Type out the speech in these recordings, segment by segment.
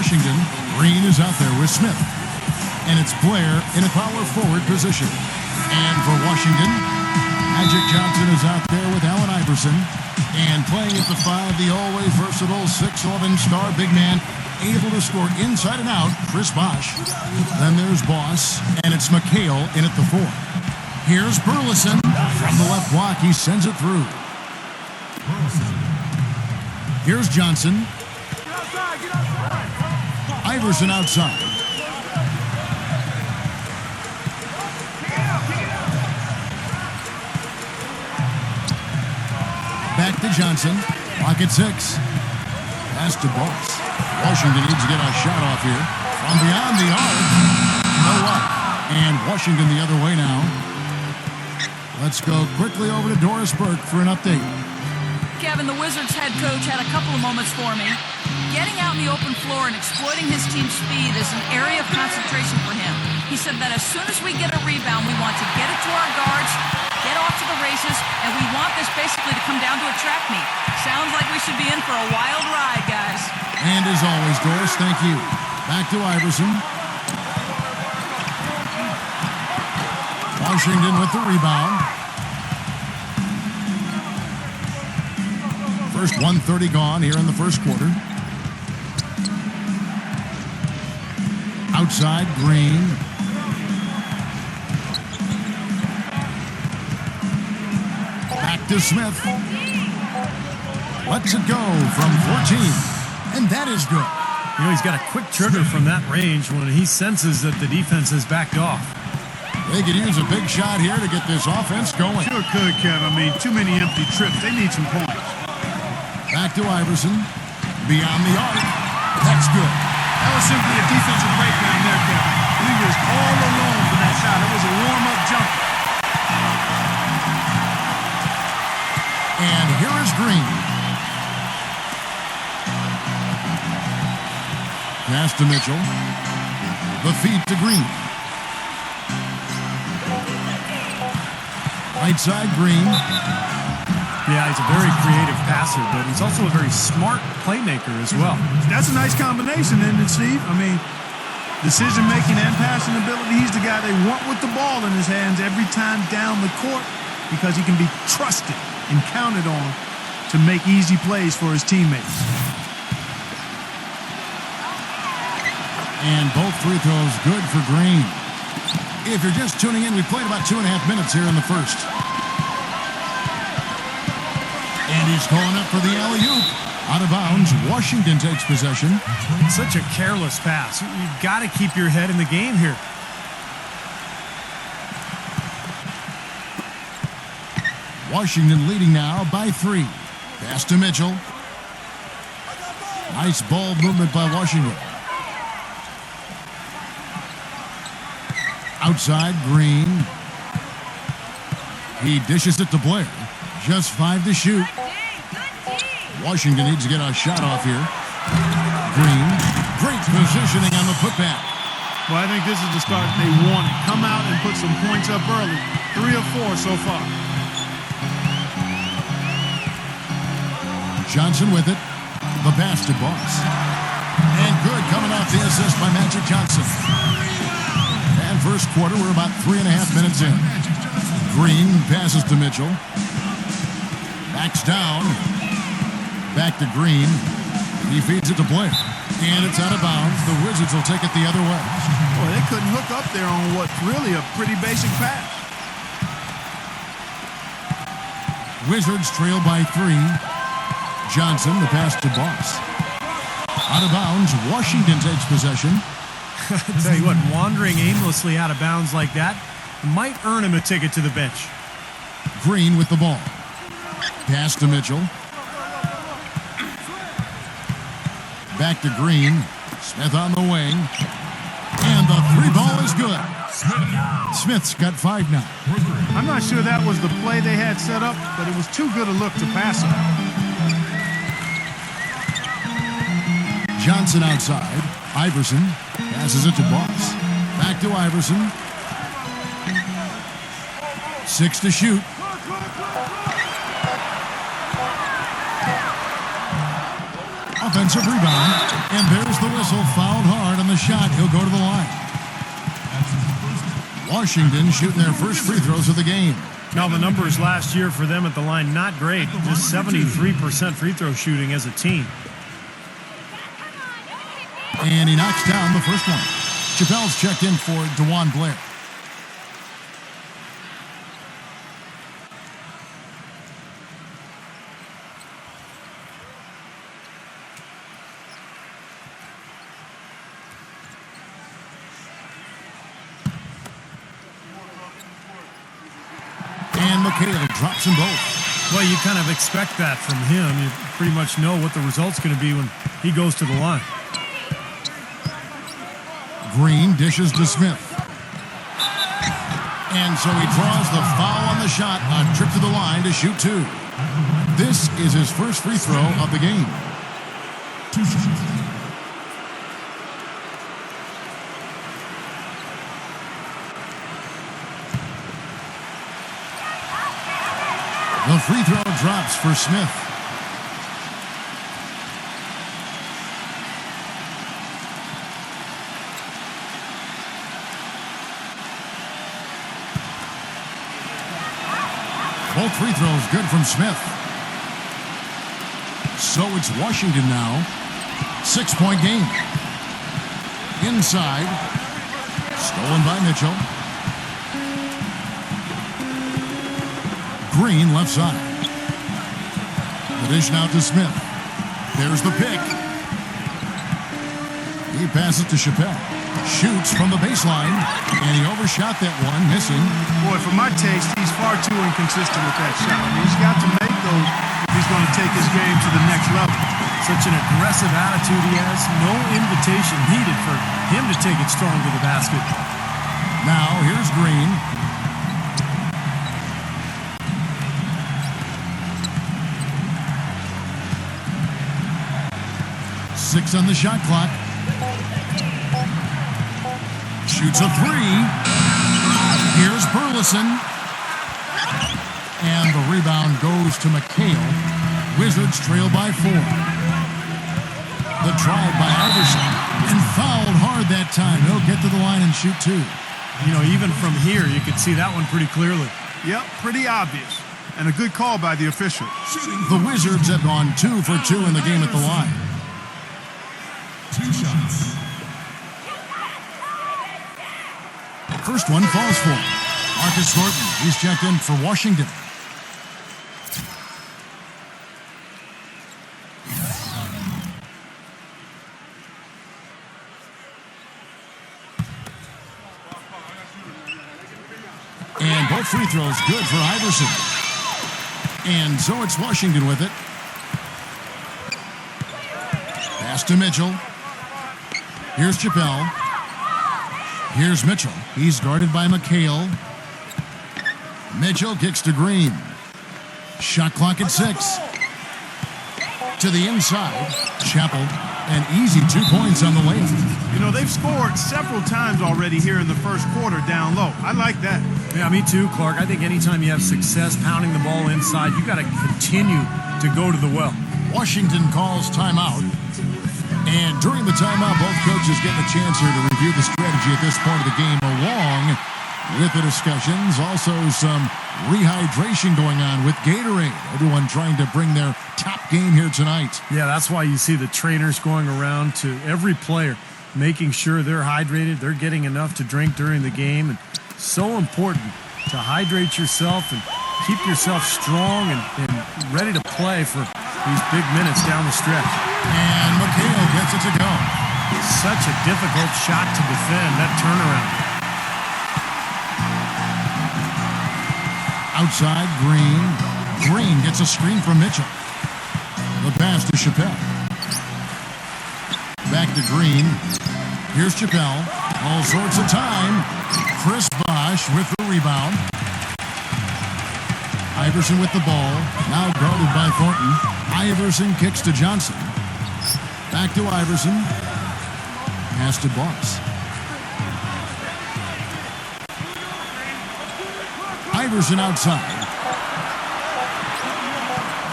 Washington, Green is out there with Smith. And it's Blair in a power forward position. And for Washington, Magic Johnson is out there with Allen Iverson. And playing at the 5, the always versatile 6'11" star big man, able to score inside and out, Chris Bosh. Then there's Boss, and it's McHale in at the 4. Here's Burleson. From the left block, he sends it through. Here's Johnson. Iverson outside. Back to Johnson. Clock at 6. Pass to Boss. Washington needs to get a shot off here. From beyond the arc. No luck. And Washington the other way now. Let's go quickly over to Doris Burke for an update. Kevin, the Wizards head coach had a couple of moments for me. Getting out in the open floor and exploiting his team's speed is an area of concentration for him. He said that as soon as we get a rebound, we want to get it to our guards, get off to the races, and we want this basically to come down to a track meet. Sounds like we should be in for a wild ride, guys. And as always, Doris, thank you. Back to Iverson. Washington with the rebound. First 1:30 gone here in the first quarter. Outside, Green. Back to Smith. Lets it go from 14. And that is good. You know, he's got a quick trigger from that range when he senses that the defense has backed off. They could use a big shot here to get this offense going. Sure could, Kev. I mean, too many empty trips. They need some points. Back to Iverson. Beyond the arc. That's good. That was simply a defensive breakdown there, Kevin. He was all alone for that shot. It was a warm-up jumper. And here is Green. Pass to Mitchell. The feed to Green. Right side, Green. Yeah, he's a very creative passer, but he's also a very smart playmaker as well. That's a nice combination, isn't it, Steve? I mean, decision-making and passing ability. He's the guy they want with the ball in his hands every time down the court because he can be trusted and counted on to make easy plays for his teammates. And both free throws good for Green. If you're just tuning in, we played about 2.5 minutes here in the first. And he's going up for the alley-oop. Out of bounds, Washington takes possession. Such a careless pass. You've got to keep your head in the game here. Washington leading now by 3. Pass to Mitchell. Nice ball movement by Washington. Outside, Green. He dishes it to Blair. Just 5 to shoot. Washington needs to get a shot off here. Green. Great positioning on the putback. Well, I think this is the start they wanted. Come out and put some points up early. 3 or 4 so far. Johnson with it. The pass to Boss. And good coming off the assist by Magic Johnson. And first quarter, we're about 3.5 minutes in. Green passes to Mitchell. Backs down. Back to Green. He feeds it to Blair. And it's out of bounds. The Wizards will take it the other way. Boy, they couldn't hook up there on what's really a pretty basic pass. Wizards trail by 3. Johnson, the pass to Boss. Out of bounds, Washington takes possession. I tell you what, wandering aimlessly out of bounds like that might earn him a ticket to the bench. Green with the ball. Pass to Mitchell. Back to Green. Smith on the wing. And the 3-ball is good. Smith's got 5 now. I'm not sure that was the play they had set up, but it was too good a look to pass him. Johnson outside. Iverson passes it to Boss. Back to Iverson. 6 to shoot. Offensive rebound. And there's the whistle. Washington shooting their first free throws of the game. Now, the numbers last year for them at the line, not great. Just 73% free throw shooting as a team. And he knocks down the first one. Chappelle's checked in for DeJuan Blair. And McHale drops them both. Well, you kind of expect that from him. You pretty much know what the result's going to be when he goes to the line. Green dishes to Smith. And so he draws the foul on the shot, a trip to the line to shoot two. This is his first free throw of the game. The free throw drops for Smith. Both free throws good from Smith. So it's Washington now. 6-point game. Inside. Stolen by Mitchell. Green left side. The dish now to Smith. There's the pick. He passes to Chappelle. Shoots from the baseline, and he overshot that one, missing. Boy, for my taste, he's far too inconsistent with that shot. I mean, he's got to make those if he's going to take his game to the next level. Such an aggressive attitude he has. No invitation needed for him to take it strong to the basket. Now, here's Green. Six on the shot clock. Shoots a three. Here's Burleson. And the rebound goes to McHale. Wizards trail by 4. The drive by Iverson. And fouled hard that time. He'll get to the line and shoot two. You know, even from here, you could see that one pretty clearly. Yep, pretty obvious. And a good call by the official. The Wizards have gone 2 for 2 in the game at the line. 2 shots. First one falls for him. Marcus Thornton, he's checked in for Washington. And both free throws good for Iverson. And so it's Washington with it. Pass to Mitchell. Here's Chappelle. Here's Mitchell. He's guarded by McHale. Mitchell kicks to Green. Shot clock at 6. To the inside. Chappell. An easy 2 points on the way. You know, they've scored several times already here in the first quarter down low. I like that. Yeah, me too, Clark. I think anytime you have success pounding the ball inside, you got to continue to go to the well. Washington calls timeout. And during the timeout, both coaches get a chance here to review the strategy at this point of the game, along with the discussions. Also some rehydration going on with Gatorade. Everyone trying to bring their top game here tonight. Yeah, that's why you see the trainers going around to every player, making sure they're hydrated, they're getting enough to drink during the game. And so important to hydrate yourself and keep yourself strong and ready to play for these big minutes down the stretch. And McHale gets it to go. Such a difficult shot to defend, that turnaround. Outside, Green. Green gets a screen from Mitchell. The pass to Chappelle. Back to Green. Here's Chappelle. All sorts of time. Chris Bosh with the rebound. Iverson with the ball. Now guarded by Thornton. Iverson kicks to Johnson. Back to Iverson. Pass to Boss. Iverson outside.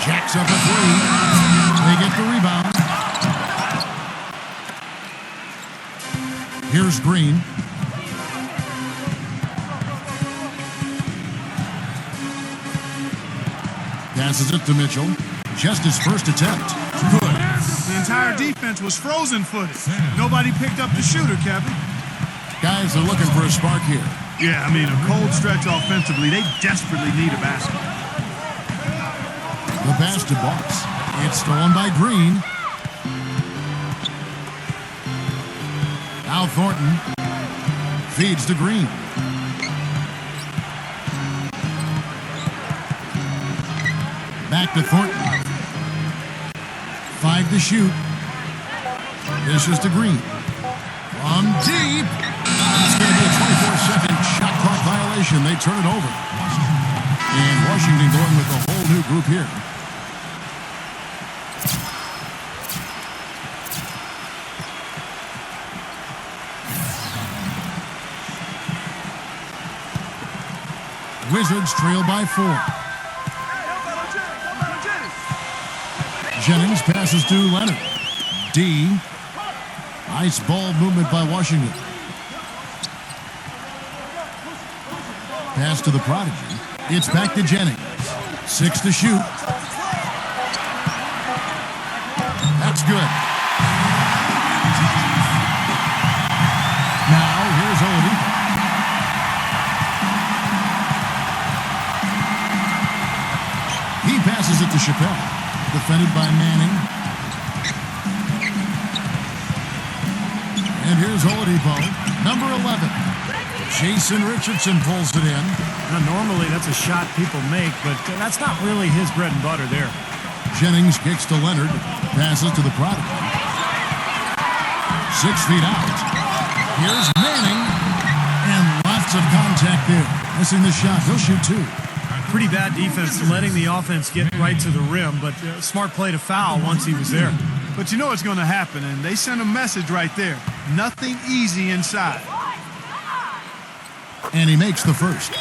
Jacks up a three. They get the rebound. Here's Green. Passes it to Mitchell. Just his first attempt. Good. The entire defense was frozen-footed. Nobody picked up the shooter, Kevin. Guys are looking for a spark here. Yeah, I mean, a cold stretch offensively. They desperately need a basket. The pass to Box. It's stolen by Green. Now Thornton feeds to Green. Back to Thornton. 5 to shoot. Dishes to Green. From deep. It's going to be a 24-second shot clock violation. They turn it over. And Washington going with a whole new group here. Wizards trail by 4. Jennings passes to Leonard. D. Nice ball movement by Washington. Pass to the Prodigy. It's back to Jennings. 6 to shoot. That's good. Now here's Oladipo. He passes it to Chappelle. Defended by Manning. And here's Oladipo, number 11. Jason Richardson pulls it in. Now, normally that's a shot people make, but that's not really his bread and butter there. Jennings kicks to Leonard. Passes to the Prodigy. 6 feet out. Here's Manning. And lots of contact there. Missing the shot. He'll shoot 2. Pretty bad defense letting the offense get right to the rim, but smart play to foul once he was there. But you know what's going to happen, and they sent a message right there. Nothing easy inside. And he makes the first.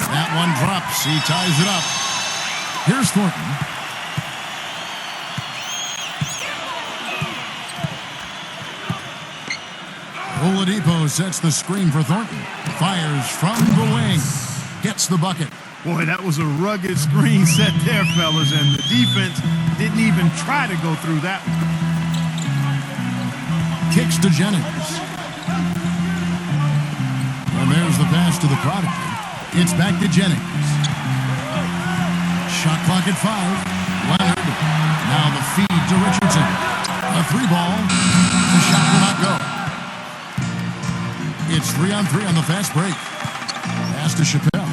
That one drops. He ties it up. Here's Thornton. Oladipo sets the screen for Thornton. Fires from the wing. Gets the bucket. Boy, that was a rugged screen set there, fellas, and the defense didn't even try to go through that one. Kicks to Jennings. And there's the pass to the Prodigy. It's back to Jennings. Shot clock at 5. Leonard. Now the feed to Richardson. A 3-ball. The shot will not go. It's 3-on-3 on the fast break. Pass to Chappelle.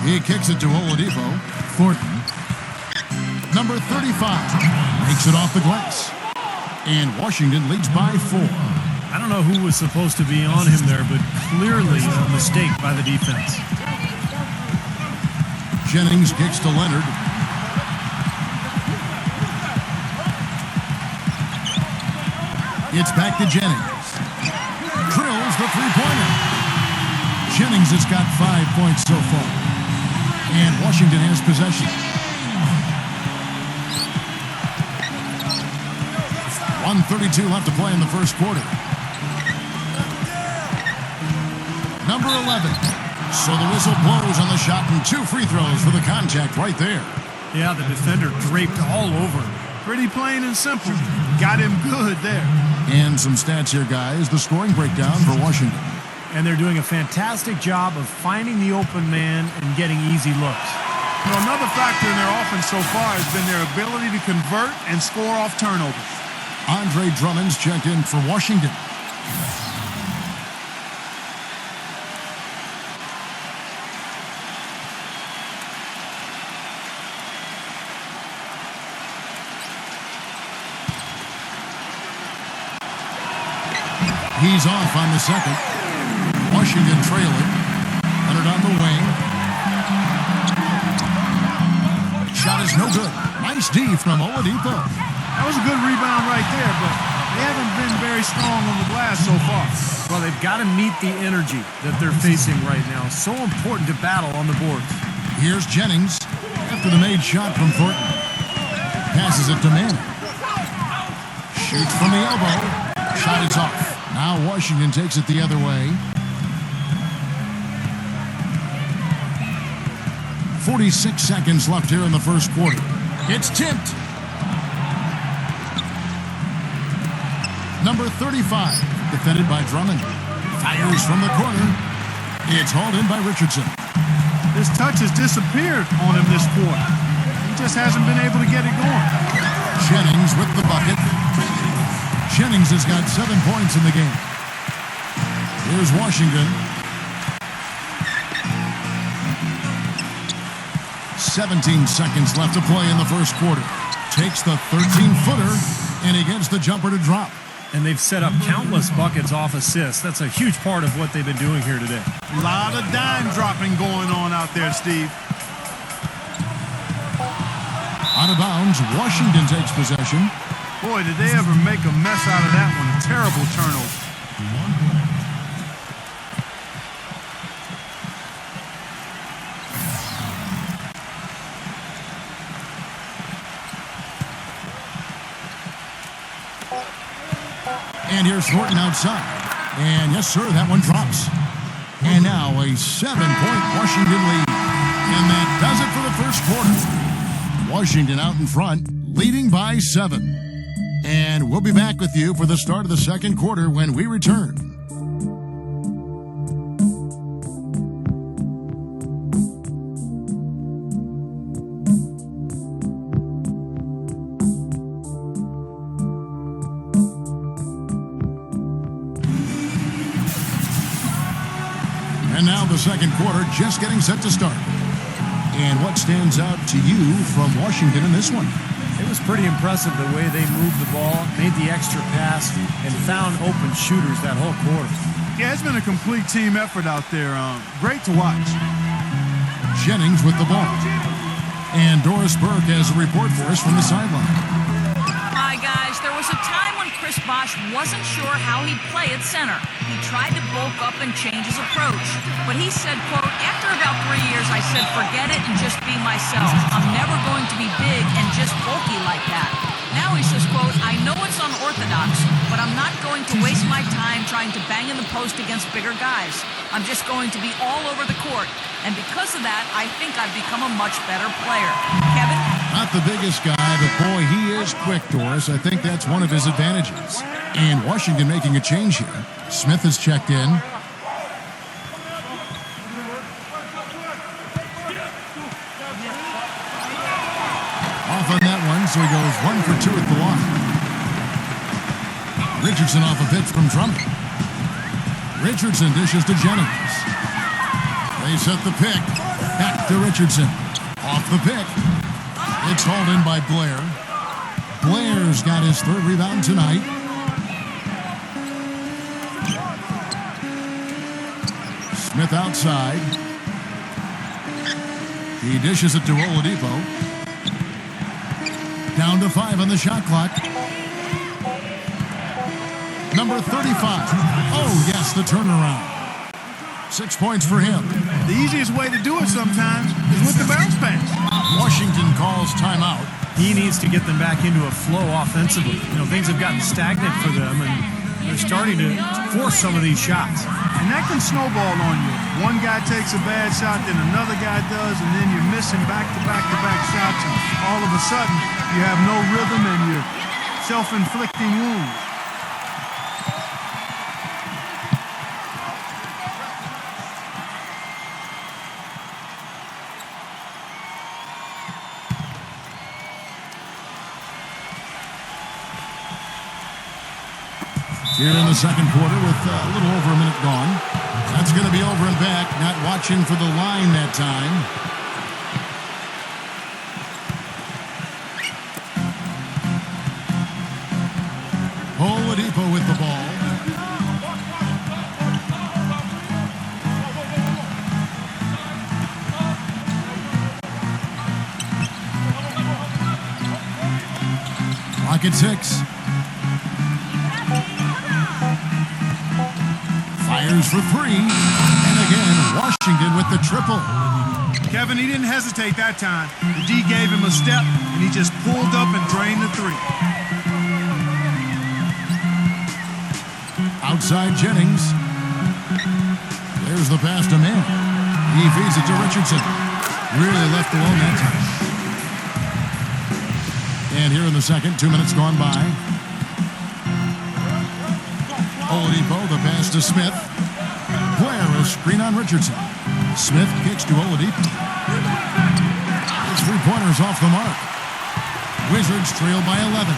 He kicks it to Oladipo. Thornton. Number 35. Makes it off the glass. And Washington leads by 4. I don't know who was supposed to be on him there, but clearly a mistake by the defense. Jennings kicks to Leonard. It's back to Jennings. Drills the three-pointer. Jennings has got 5 points so far. And Washington has possession. 1:32 left to play in the first quarter. Number 11. So the whistle blows on the shot and 2 free throws for the contact right there. Yeah, the defender draped all over him. Pretty plain and simple. Got him good there. And some stats here, guys. The scoring breakdown for Washington. And they're doing a fantastic job of finding the open man and getting easy looks. You know, another factor in their offense so far has been their ability to convert and score off turnovers. Andre Drummond's checked in for Washington. He's off on the second. Washington trailing. Leonard on the wing. Shot is no good. Nice D from Oladipo. That was a good rebound right there, but they haven't been very strong on the glass so far. Well, they've got to meet the energy that they're facing right now. So important to battle on the boards. Here's Jennings after the made shot from Thornton. Passes it to Manning. Shoots from the elbow. Shot is off. Now Washington takes it the other way. 46 seconds left here in the first quarter. It's tipped. Number 35, defended by Drummond. Fires from the corner. It's hauled in by Richardson. His touch has disappeared on him this quarter. He just hasn't been able to get it going. Jennings with the bucket. Jennings has got 7 points in the game. Here's Washington. 17 seconds left to play in the first quarter. Takes the 13-footer, and he gets the jumper to drop. And they've set up countless buckets off assists. That's a huge part of what they've been doing here today. A lot of dime dropping going on out there, Steve. Out of bounds, Washington takes possession. Boy, did they ever make a mess out of that one. A terrible turnover. And here's Thornton outside. And yes, sir, that one drops. And now a 7-point Washington lead. And that does it for the first quarter. Washington out in front, leading by 7. And we'll be back with you for the start of the second quarter when we return. And now the second quarter just getting set to start. And what stands out to you from Washington in this one? It was pretty impressive the way they moved the ball, made the extra pass, and found open shooters that whole quarter. Yeah, it's been a complete team effort out there. Great to watch. Jennings with the ball. And Doris Burke has a report for us from the sideline. Hi, guys. There was a time when Chris Bosh wasn't sure how he'd play at center. He tried to bulk up and change his approach. But he said, quote, after about 3 years, I said, forget it and just be myself. I'm never going to be big and just bulky like that. Now he says, quote, I know it's unorthodox, but I'm not going to waste my time trying to bang in the post against bigger guys. I'm just going to be all over the court. And because of that, I think I've become a much better player. Kevin? Not the biggest guy, but boy, he is quick, Doris. I think that's one of his advantages. And Washington making a change here. Smith has checked in. Off on that one, so he goes 1 for 2 at the line. Richardson off a pitch from Drummond. Richardson dishes to Jennings. They set the pick. Back to Richardson. Off the pick. It's hauled in by Blair. Blair's got his 3rd rebound tonight. Smith outside. He dishes it to Oladipo. Down to 5 on the shot clock. Number 35. Oh, yes, the turnaround. 6 points for him. The easiest way to do it sometimes is with the bounce pass. Washington calls timeout. He needs to get them back into a flow offensively. You know, things have gotten stagnant for them, and they're starting to force some of these shots. And that can snowball on you. One guy takes a bad shot, then another guy does, and then you're missing back-to-back-to-back shots, and all of a sudden, you have no rhythm and you're self-inflicting wounds. Here in the second quarter with a little over a minute gone. That's going to be over and back. Not watching for the line that time. Oladipo with the ball. Clock at 6. Fires Fires for three. And again, Washington with the triple. Kevin, he didn't hesitate that time. The D gave him a step, and he just pulled up and drained the three. Outside Jennings. There's the pass to Mann. He feeds it to Richardson. Really left alone that time. And here in the second, 2 minutes gone by. Oladipo, the pass to Smith. Blair, a screen on Richardson. Smith kicks to Oladipo. His three-pointers off the mark. Wizards trail by 11.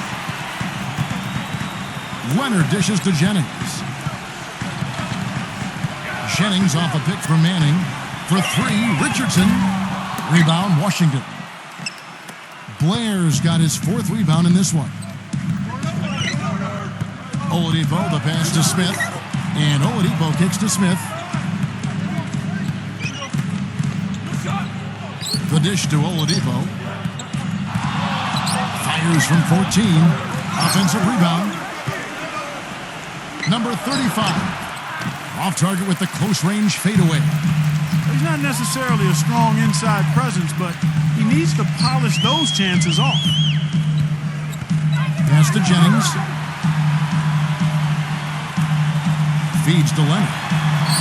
Leonard dishes to Jennings. Jennings off a pick from Manning. For three, Richardson. Rebound, Washington. Blair's got his fourth rebound in this one. Oladipo, the pass to Smith. And Oladipo kicks to Smith. The dish to Oladipo. Fires from 14. Offensive rebound. Number 35. Off target with the close-range fadeaway. He's not necessarily a strong inside presence, but he needs to polish those chances off. Pass to Jennings. Feeds to Leonard.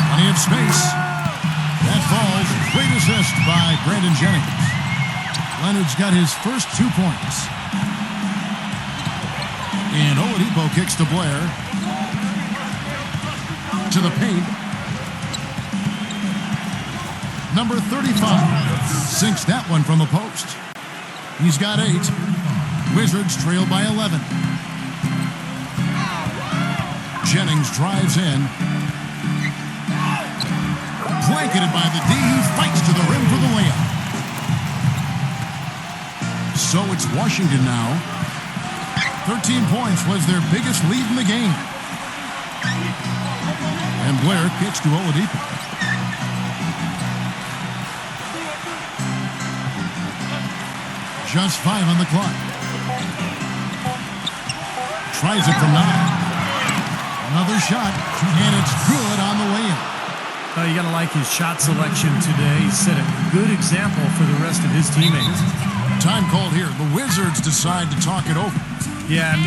Plenty of space. That falls. Great assist by Brandon Jennings. Leonard's got his first 2 points. And Oladipo kicks to Blair. To the paint. Number 35 sinks that one from the post. He's got 8. Wizards trail by 11. Jennings drives in. Blanketed by the D. Fights to the rim for the layup. So it's Washington now. 13 points was their biggest lead in the game. And Blair kicks to Oladipo. Just 5 on the clock. Tries it from 9. Another shot, and it's good on the layup. Oh, you got to like his shot selection today. He set a good example for the rest of his teammates. Time called here. The Wizards decide to talk it over. Yeah, and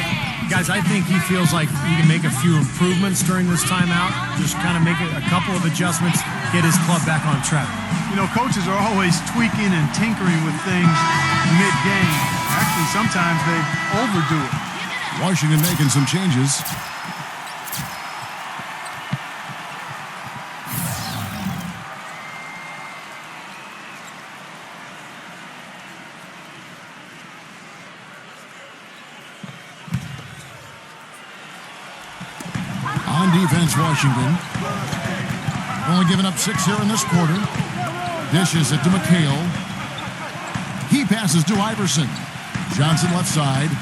guys, I think he feels like he can make a few improvements during this timeout. Just kind of make a couple of adjustments, get his club back on track. You know, coaches are always tweaking and tinkering with things mid-game. Actually, sometimes they overdo it. Washington making some changes. On defense, Washington. Only giving up 6 here in this quarter. Dishes it to McHale. He passes to Iverson. Johnson left side.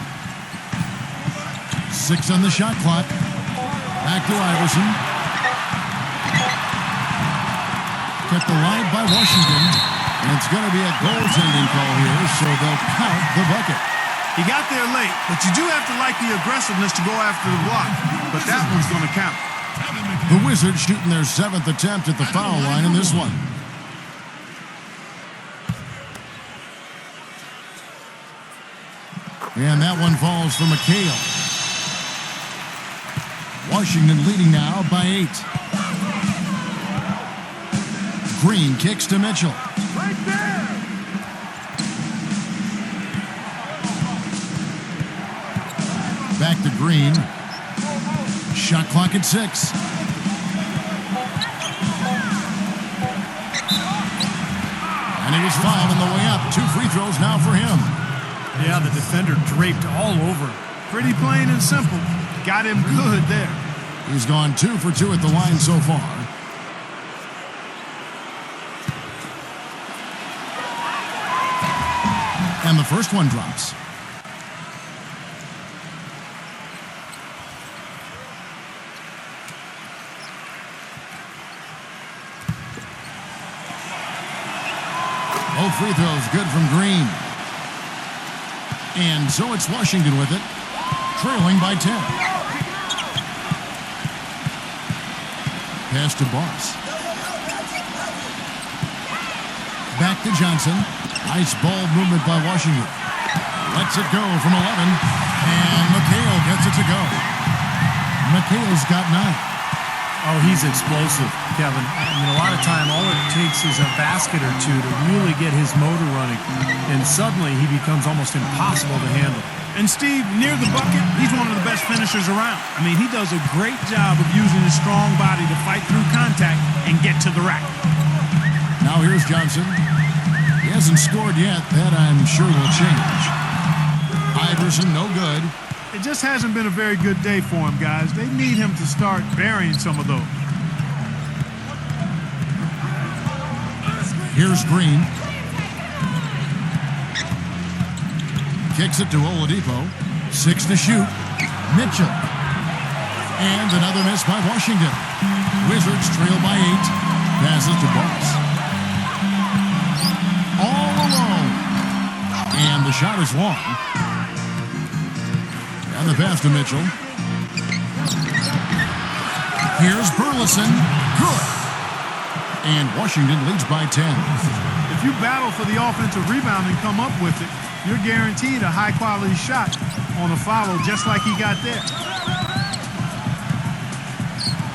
6 on the shot clock. Back to Iverson. Kept alive by Washington. And it's going to be a goaltending call here, so they'll count the bucket. He got there late, but you do have to like the aggressiveness to go after the block. But that one's going to count. The Wizards shooting their 7th attempt at the foul line in this one. And that one falls for McHale. Washington leading now by 8. Green kicks to Mitchell. Right there. Back to Green. Shot clock at 6. And he was fouled on the way up. 2 free throws now for him. Yeah, the defender draped all over. Pretty plain and simple. Got him good there. He's gone 2 for 2 at the line so far. And the first one drops. Both free throws good from Green. And so it's Washington with it, trailing by 10. pass to Boss. Back to Johnson. Nice ball movement by Washington. Lets it go from 11. And McHale gets it to go. McHale's got 9. Oh, he's explosive, Kevin. I mean, a lot of time, all it takes is a basket or two to really get his motor running. And suddenly, he becomes almost impossible to handle. And Steve, near the bucket, he's one of the best finishers around. I mean, he does a great job of using his strong body to fight through contact and get to the rack. Now here's Johnson. He hasn't scored yet. That, I'm sure, will change. Iverson, no good. It just hasn't been a very good day for him, guys. They need him to start burying some of those. Here's Green. Kicks it to Oladipo. 6 to shoot. Mitchell. And another miss by Washington. Wizards trail by 8. Passes to Boss. All alone. And the shot is long. And the pass to Mitchell. Here's Burleson. Good. And Washington leads by 10. If you battle for the offensive rebound and come up with it, you're guaranteed a high-quality shot on a follow just like he got there.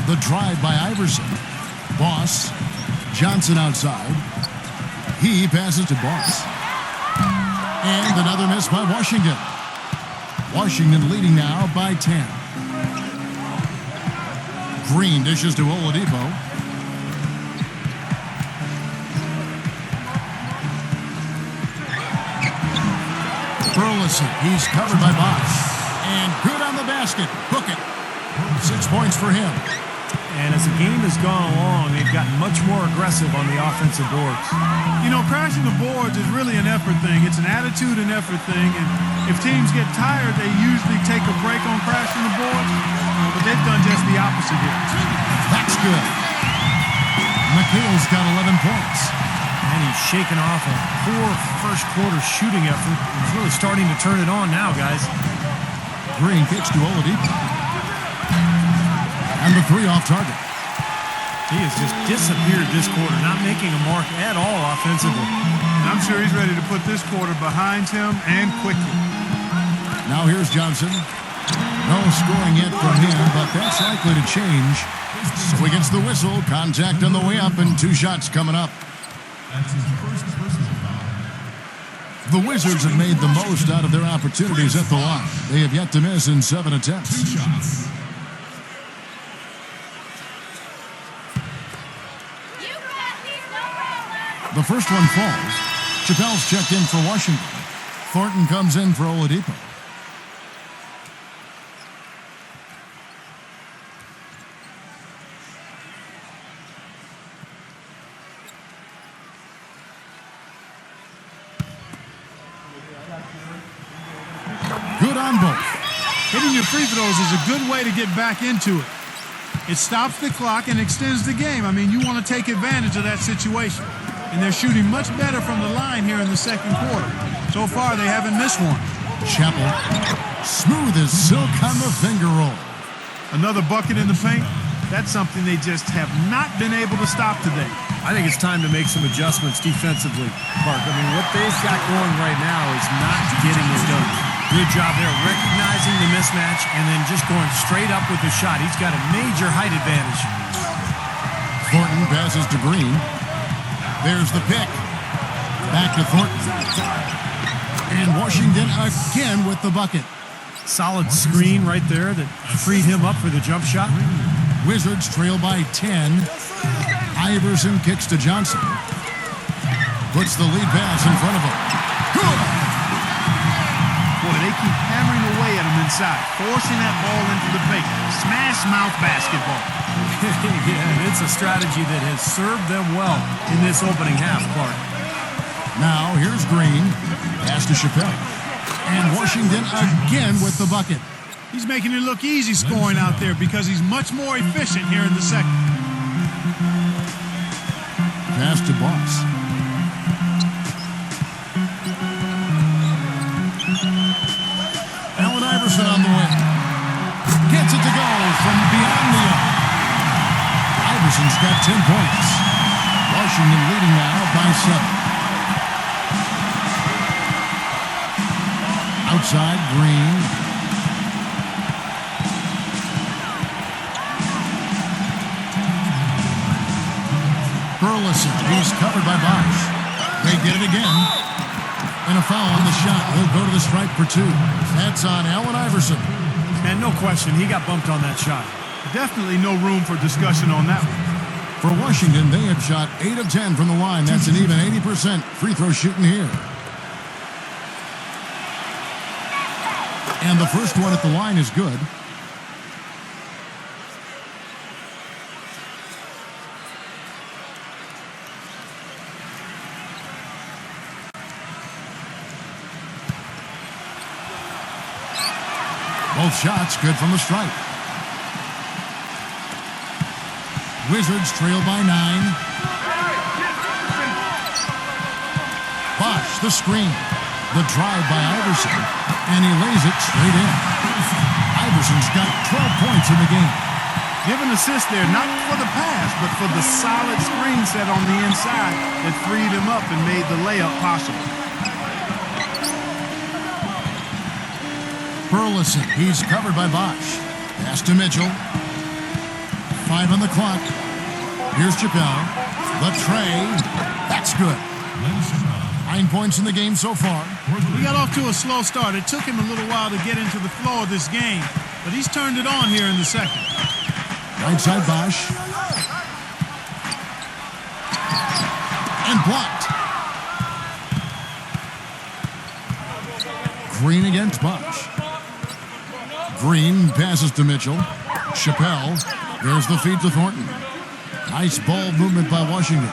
The drive by Iverson. Boss. Johnson outside. He passes to Boss. And another miss by Washington. Washington leading now by 10. Green dishes to Oladipo. Burleson, he's covered by Boss. And good on the basket. Hook it. 6 points for him. And as the game has gone along, they've gotten much more aggressive on the offensive boards. You know, crashing the boards is really an effort thing. It's an attitude and effort thing. And if teams get tired, they usually take a break on crashing the boards. But they've done just the opposite here. That's good. McHale's got 11 points. And he's shaking off a poor first quarter shooting effort. He's really starting to turn it on now, guys. Green kicks to Oladipo. And the 3 off target. He has just disappeared this quarter, not making a mark at all offensively. And I'm sure he's ready to put this quarter behind him and quickly. Now here's Johnson. No scoring yet from him, but that's likely to change. So he gets the whistle. Contact on the way up and 2 shots coming up. That's his first personal foul. The Wizards have made the most out of their opportunities at the line. They have yet to miss in 7 attempts. 2 shots. The first one falls. Chappelle's checked in for Washington. Thornton comes in for Oladipo. Good on both. Hitting your free throws is a good way to get back into it. It stops the clock and extends the game. I mean, you want to take advantage of that situation. And they're shooting much better from the line here in the second quarter. So far, they haven't missed one. Chappell, smooth as silk on the finger roll. Another bucket in the paint. That's something they just have not been able to stop today. I think it's time to make some adjustments defensively, Mark. I mean, what they've got going right now is not getting it done. Good job there recognizing the mismatch and then just going straight up with the shot. He's got a major height advantage. Thornton passes to Green. There's the pick. Back to Thornton. And Washington again with the bucket. Solid screen right there that freed him up for the jump shot. Wizards trail by 10. Iverson kicks to Johnson. Puts the lead pass in front of him. Good! Boy, they keep hammering away at him inside, forcing that ball into the paint. Smash mouth basketball. Yeah, and it's a strategy that has served them well in this opening half, Clark. Now, here's Green. Pass to Chappelle. And Washington again with the bucket. He's making it look easy scoring out there because he's much more efficient here in the second. Pass to Boss. Allen Iverson on the way. Gets it to go from beyond the arc. Iverson's got 10 points. Washington leading now by 7. Outside, Green. Burleson, he's covered by Bosch. They get it again. And a foul on the shot. He'll go to the stripe for 2. That's on Allen Iverson. And no question, he got bumped on that shot. Definitely no room for discussion on that one. For Washington, they have shot 8 of 10 from the line. That's an even 80% free throw shooting here. And the first one at the line is good. Both shots good from the stripe. Wizards trail by 9. Bosch, the screen. The drive by Iverson. And he lays it straight in. Iverson's got 12 points in the game. Give an assist there, not for the pass, but for the solid screen set on the inside that freed him up and made the layup possible. Burleson, he's covered by Bosch. Pass to Mitchell. 5 on the clock. Here's Chappelle. The tray. That's good. 9 points in the game so far. We got off to a slow start. It took him a little while to get into the flow of this game, but he's turned it on here in the second. Right side Bosch. And blocked. Green against Bosch. Green passes to Mitchell. Chappelle. There's the feed to Thornton. Nice ball movement by Washington.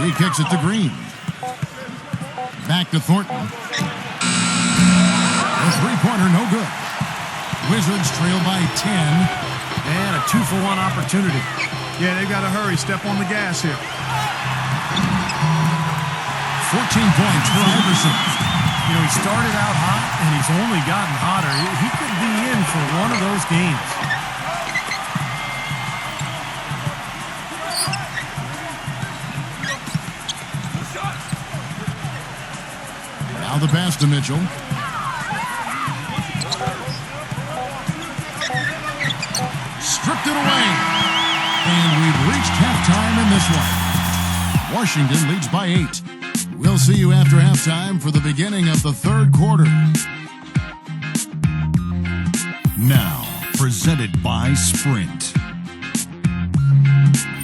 He kicks it to Green. Back to Thornton. A three-pointer, no good. Wizards trail by 10. And a 2-for-1 opportunity. Yeah, they've got to hurry. Step on the gas here. 14 points for Iverson. You know, he started out hot, and he's only gotten hotter. He could be in for one of those games. Now the pass to Mitchell. Stripped it away. And we've reached halftime in this one. Washington leads by 8. We'll see you after halftime for the beginning of the third quarter. Now, presented by Sprint.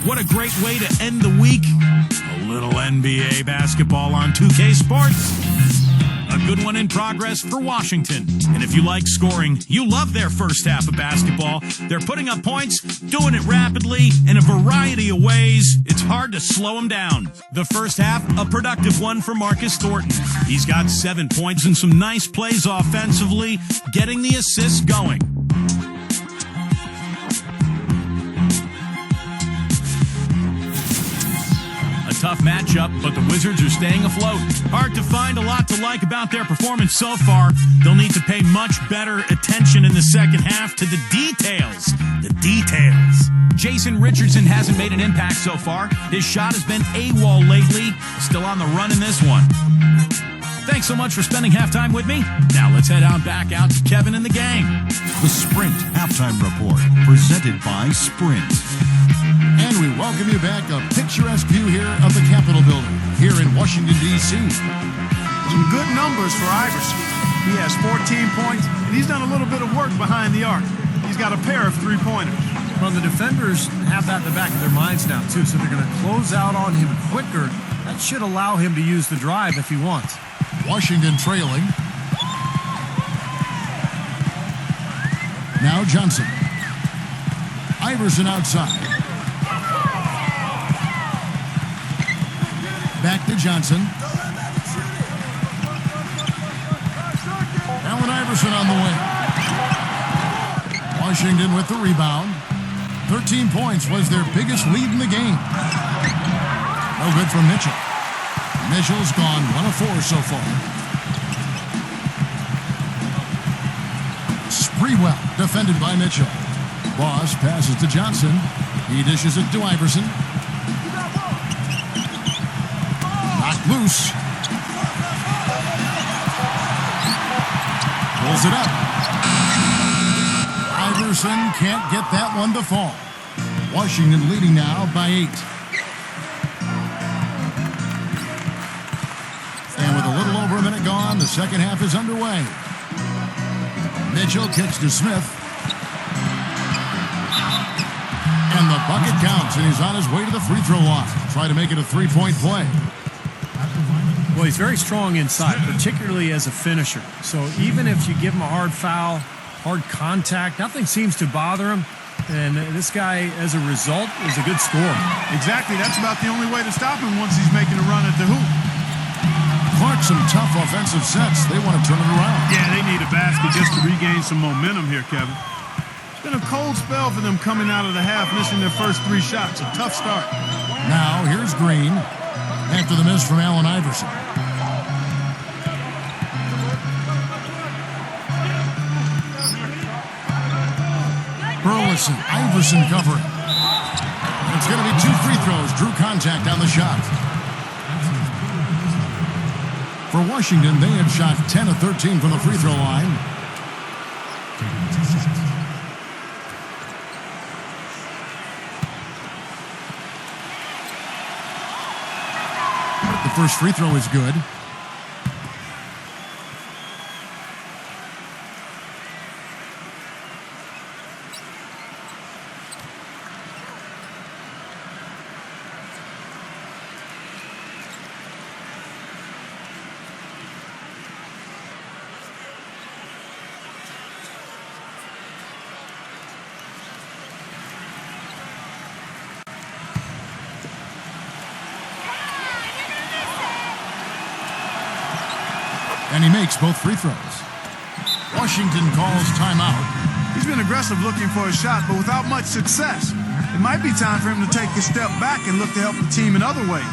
What a great way to end the week. A little NBA basketball on 2K Sports. A good one in progress for Washington. And if you like scoring, you love their first half of basketball. They're putting up points, doing it rapidly, in a variety of ways. It's hard to slow them down. The first half, a productive one for Marcus Thornton. He's got 7 points and some nice plays offensively, getting the assists going. Tough matchup, but the Wizards are staying afloat. Hard to find a lot to like about their performance so far. They'll need to pay much better attention in the second half to the details. The details. Jason Richardson hasn't made an impact so far. His shot has been AWOL lately. Still on the run in this one. Thanks so much for spending halftime with me. Now let's head back out to Kevin and the gang. The Sprint Halftime Report, presented by Sprint. And we welcome you back, a picturesque view here of the Capitol Building here in Washington, D.C. Some good numbers for Iverson. He has 14 points, and he's done a little bit of work behind the arc. He's got a pair of three-pointers. Well, the defenders have that in the back of their minds now, too, so they're going to close out on him quicker. That should allow him to use the drive if he wants. Washington trailing. Now Johnson. Iverson outside. Back to Johnson. Allen Iverson on the wing. Washington with the rebound. 13 points was their biggest lead in the game. No good for Mitchell. Mitchell's gone 1 of 4 so far. Sprewell defended by Mitchell. Boss passes to Johnson. He dishes it to Iverson. Knocked loose. Pulls it up. Iverson can't get that one to fall. Washington leading now by 8. And with a little over a minute gone, the second half is underway. Mitchell kicks to Smith. And the bucket counts, and he's on his way to the free throw line. Try to make it a 3-point play. Well, he's very strong inside, particularly as a finisher. So even if you give him a hard foul, hard contact, nothing seems to bother him. And this guy, as a result, is a good scorer. Exactly. That's about the only way to stop him once he's making a run at the hoop. Clark, some tough offensive sets. They want to turn it around. Yeah, they need a basket just to regain some momentum here, Kevin. It's been a cold spell for them coming out of the half, missing their first 3 shots. A tough start. Now, here's Green after the miss from Allen Iverson. Burleson, Iverson covering. It's going to be 2 free throws. Drew contact on the shot. For Washington, they have shot 10 of 13 from the free throw line. The first free throw is good. And he makes both free throws. Washington calls timeout. He's been aggressive looking for a shot, but without much success. It might be time for him to take a step back and look to help the team in other ways.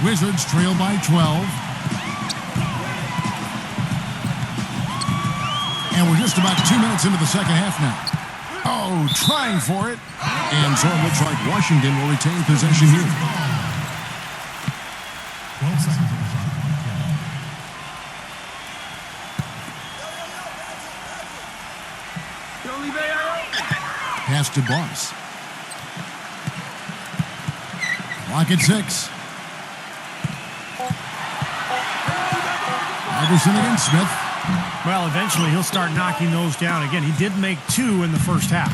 Wizards trail by 12. And we're just about 2 minutes into the second half now. Oh, trying for it. And so it looks like Washington will retain possession here. 12 seconds on the shot. Pass to Boss. Clock at 6. Iverson against Smith. Well, eventually he'll start knocking those down again. He did make 2 in the first half.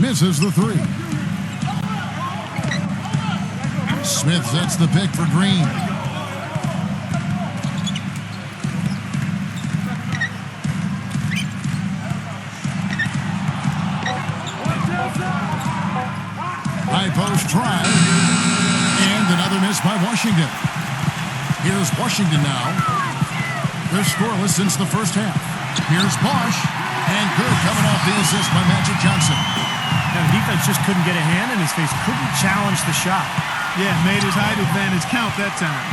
Misses the 3. Smith sets the pick for Green. High post try. And another miss by Washington. Here's Washington now. They're scoreless since the first half. Here's Bosch. And good coming off the assist by Magic Johnson. Now, the defense just couldn't get a hand in his face. Couldn't challenge the shot. Yeah, made his height advantage count that time.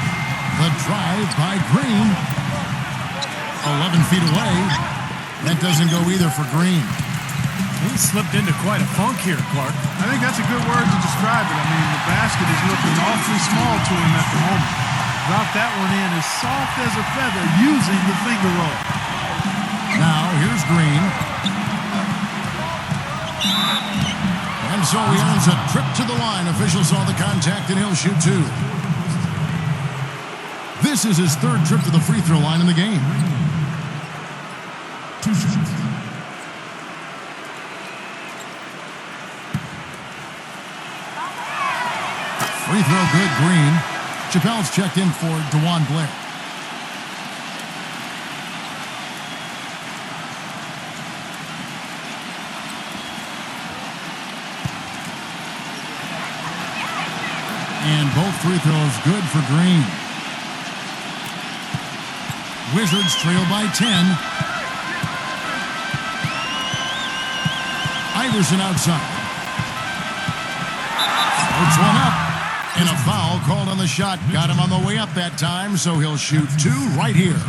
The drive by Green. 11 feet away. That doesn't go either for Green. He slipped into quite a funk here, Clark. I think that's a good word to describe it. I mean, the basket is looking awfully small to him at the moment. Dropped that one in as soft as a feather using the finger roll. Now, here's Green. And so he earns a trip to the line. Officials saw the contact, and he'll shoot 2. This is his 3rd trip to the free throw line in the game. 2 shots. Free throw good, Green. Chappelle's checked in for DeJuan Blair. And both free throws good for Green. Wizards trail by 10. Iverson outside. Puts one up. And a foul called on the shot. Got him on the way up that time, so he'll shoot 2 right here.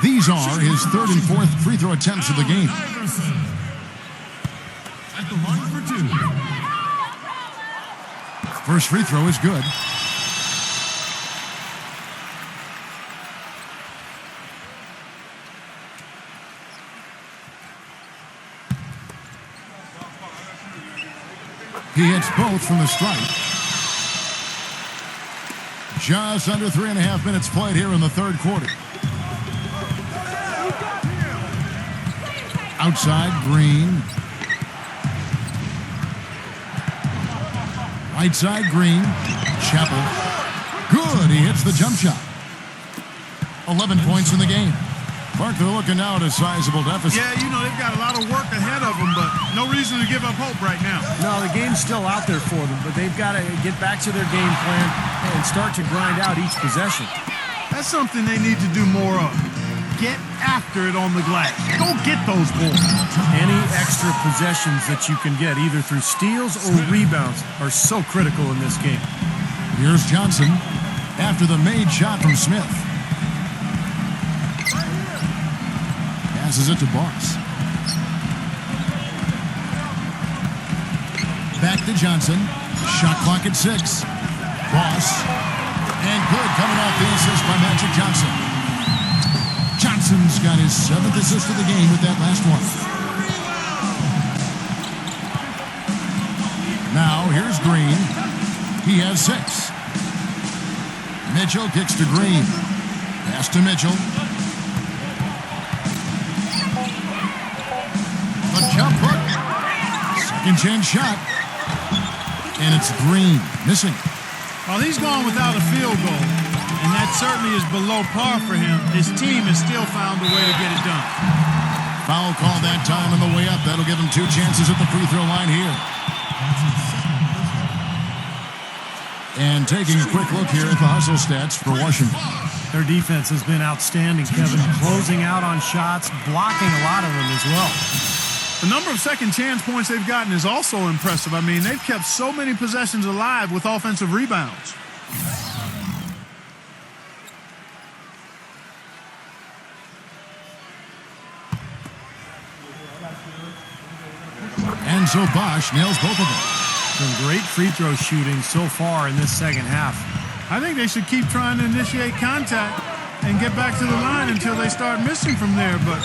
These are his 3rd and 4th free throw attempts of the game. Iverson at the line for 2. First free throw is good. He hits both from the stripe. Just under 3.5 minutes played here in the 3rd quarter. Outside, Green. Right side, Green. Chappell. Good. He hits the jump shot. 11 points in the game. Clark, they're looking now at a sizable deficit. Yeah, you know, they've got a lot of work ahead of them, but no reason to give up hope right now. No, the game's still out there for them, but they've got to get back to their game plan and start to grind out each possession. That's something they need to do more of. Get after it on the glass. Go get those balls. Any extra possessions that you can get, either through steals or rebounds, are so critical in this game. Here's Johnson after the made shot from Smith. Passes it to Boss. Back to Johnson. Shot clock at 6. Boss. And good coming off the assist by Magic Johnson. Johnson's got his 7th assist of the game with that last one. Now here's Green. He has 6. Mitchell kicks to Green. Pass to Mitchell. A jump hook. Second chance shot. And it's Green missing. While he's gone without a field goal, and that certainly is below par for him, his team has still found a way to get it done. Foul call that time on the way up. That'll give him 2 chances at the free throw line here. And taking a quick look here at the hustle stats for Washington. Their defense has been outstanding, Kevin. Closing out on shots, blocking a lot of them as well. The number of second chance points they've gotten is also impressive. I mean, they've kept so many possessions alive with offensive rebounds. And so Bosch nails both of them. Some great free throw shooting so far in this second half. I think they should keep trying to initiate contact and get back to the line until they start missing from there. But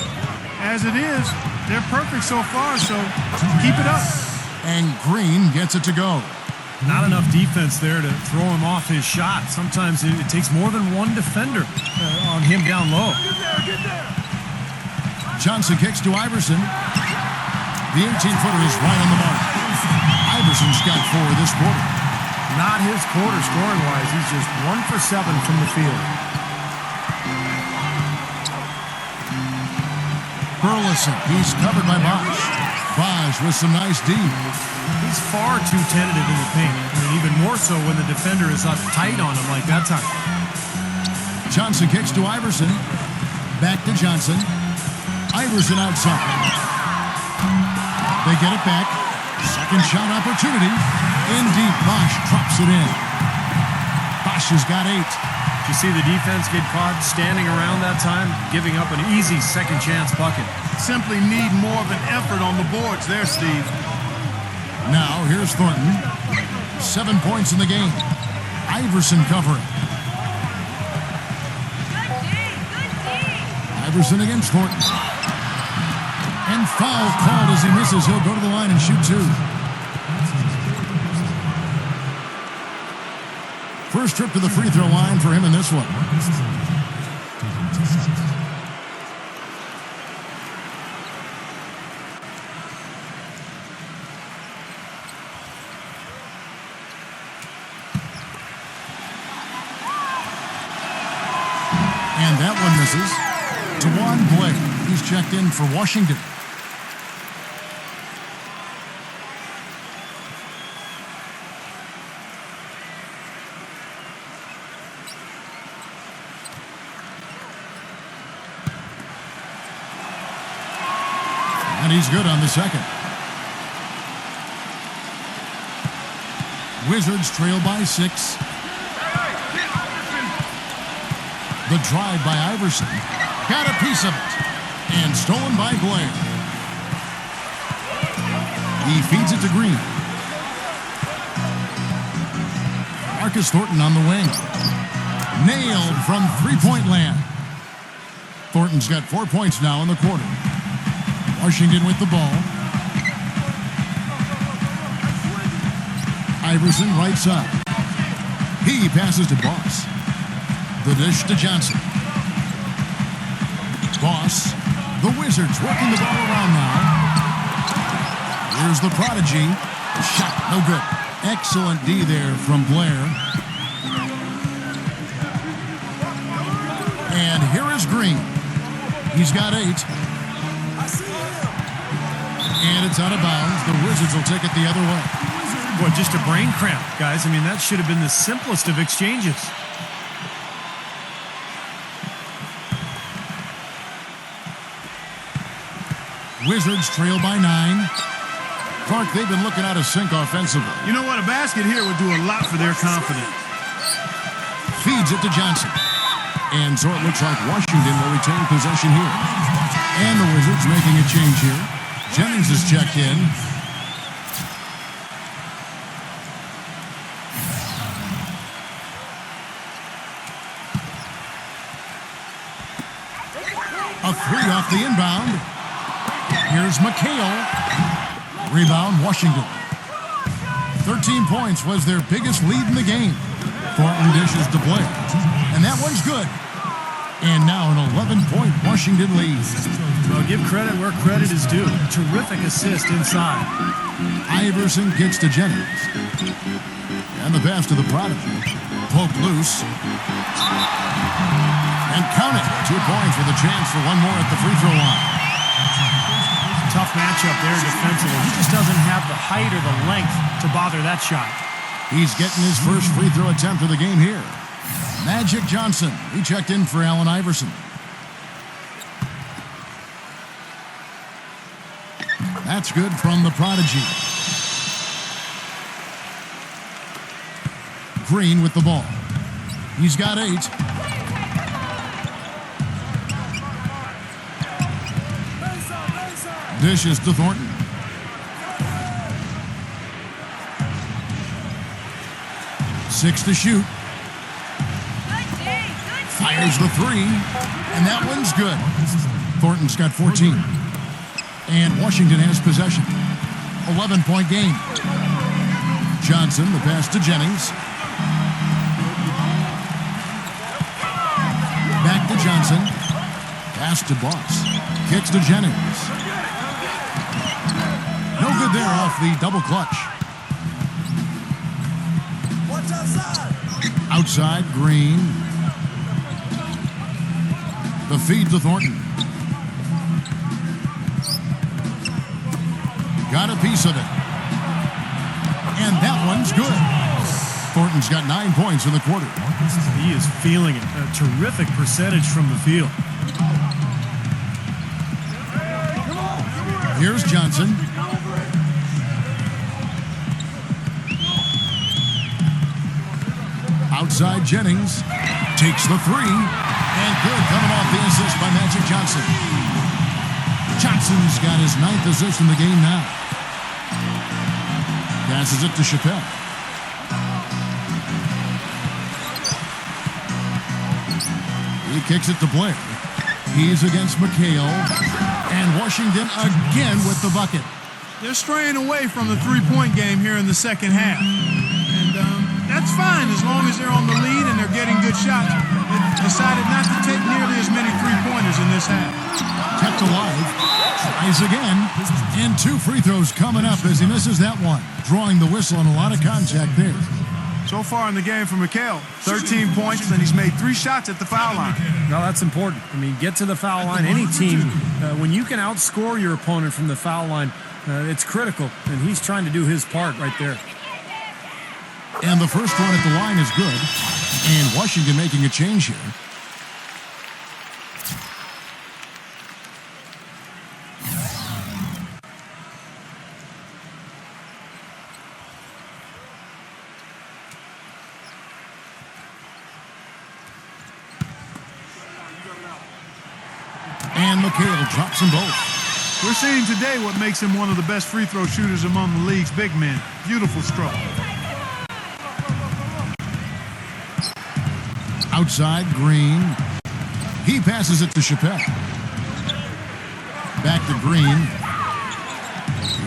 as it is, they're perfect so far, so keep it up. And Green gets it to go. Not enough defense there to throw him off his shot. Sometimes it takes more than one defender on him down low. Johnson kicks to Iverson. The 18-footer is right on the mark. Iverson's got 4 this quarter. Not his quarter scoring-wise. He's just 1 for 7 from the field. Burleson, he's covered by Bosch. Bosch with some nice D. He's far too tentative in the paint. I mean, even more so when the defender is up tight on him like that time. Johnson kicks to Iverson. Back to Johnson. Iverson outside. They get it back. Second shot opportunity. In deep, Bosch drops it in. Bosch has got 8. Did you see the defense get caught standing around that time, giving up an easy second chance bucket? Simply need more of an effort on the boards there, Steve. Now, here's Thornton. 7 points in the game. Iverson covering. Iverson against Thornton. And foul called as he misses. He'll go to the line and shoot 2. First trip to the free throw line for him in this one. And that one misses. DeJuan Blake, he's checked in for Washington. And he's good on the second. Wizards trail by 6. The drive by Iverson. Got a piece of it. And stolen by Blair. He feeds it to Green. Marcus Thornton on the wing. Nailed from three-point land. Thornton's got 4 points now in the quarter. Washington with the ball. Iverson right side. He passes to Boss. The dish to Johnson. Boss. The Wizards working the ball around now. Here's the prodigy. Shot no good. Excellent D there from Blair. And here is Green. He's got 8. And it's out of bounds. The Wizards will take it the other way. Boy, just a brain cramp, guys. I mean, that should have been the simplest of exchanges. Wizards trail by 9. Clark, they've been looking out of sync offensively. You know what? A basket here would do a lot for their confidence. Feeds it to Johnson. And so it looks like Washington will retain possession here. And the Wizards making a change here. Jennings is checked in. A 3 off the inbound. Here's McHale. Rebound, Washington. 13 points was their biggest lead in the game. Thornton dishes to Blair. And that one's good. And now an 11-point Washington lead. Well, give credit where credit is due. Terrific assist inside. Iverson kicks to Jennings. And the pass to the prodigy. Poked loose. And count it. 2 points with a chance for one more at the free throw line. Tough matchup there defensively. He just doesn't have the height or the length to bother that shot. He's getting his first free throw attempt of the game here. Magic Johnson. He checked in for Allen Iverson. That's good from the prodigy. Green with the ball. He's got 8. Dishes to Thornton. Six to shoot. Fires the 3. And that one's good. Thornton's got 14. And Washington has possession. 11-point game. Johnson, the pass to Jennings. Back to Johnson. Pass to Boss. Kicks to Jennings. No good there off the double clutch. Outside, Green. The feed to Thornton. Got a piece of it. And that one's good. Thornton's got 9 points in the quarter. He is feeling it. A terrific percentage from the field. Here's Johnson. Outside, Jennings takes the 3. And good, coming off the assist by Magic Johnson. Johnson's got his 9th assist in the game now. Passes it to Chappelle. He kicks it to Blair. He's against McHale. And Washington again with the bucket. They're straying away from the three-point game here in the second half. And that's fine as long as they're on the lead and they're getting good shots. They decided not to take nearly as many three-pointers in this half. Kept alive. Tries again. And 2 free throws coming up as he misses that one. Drawing the whistle and a lot of contact there. So far in the game for McHale, 13 points, and he's made 3 shots at the foul line. No, that's important. I mean, get to the foul line. Any team, when you can outscore your opponent from the foul line, it's critical, and he's trying to do his part right there. And the first one at the line is good. And Washington making a change here. And McHale drops them both. We're seeing today what makes him one of the best free throw shooters among the league's big men. Beautiful stroke. Outside, Green. He passes it to Chappelle. Back to Green.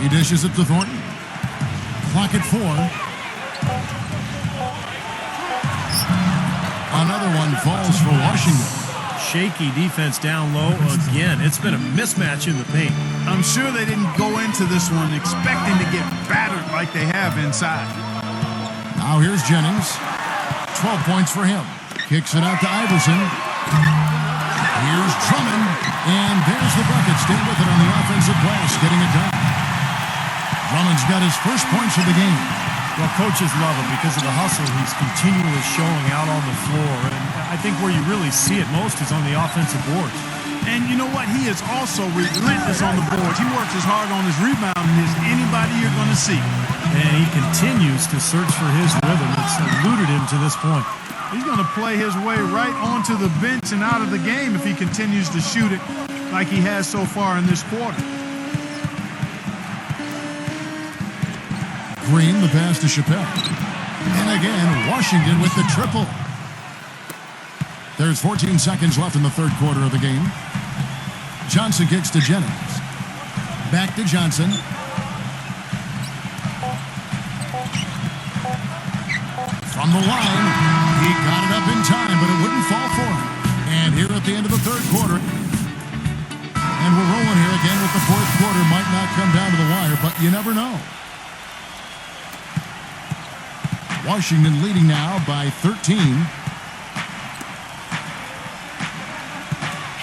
He dishes it to Thornton. Clock at 4. Another one falls for Washington. Shaky defense down low again. It's been a mismatch in the paint. I'm sure they didn't go into this one expecting to get battered like they have inside. Now here's Jennings. 12 points for him. Kicks it out to Iverson. Here's Drummond. And there's the bucket. Stay with it on the offensive glass, getting it done. Drummond's got his first points of the game. Well, coaches love him because of the hustle he's continually showing out on the floor. And I think where you really see it most is on the offensive boards. And you know what? He is also relentless on the boards. He works as hard on his rebounding as anybody you're going to see. And he continues to search for his rhythm. It's eluded him to this point. He's going to play his way right onto the bench and out of the game if he continues to shoot it like he has so far in this quarter. Green, the pass to Chappelle. And again, Washington with the triple. There's 14 seconds left in the third quarter of the game. Johnson kicks to Jennings. Back to Johnson. From the line, he got it up in time, but it wouldn't fall for him. And here at the end of the third quarter, and we're rolling here again with the fourth quarter. Might not come down to the wire, but you never know. Washington leading now by 13.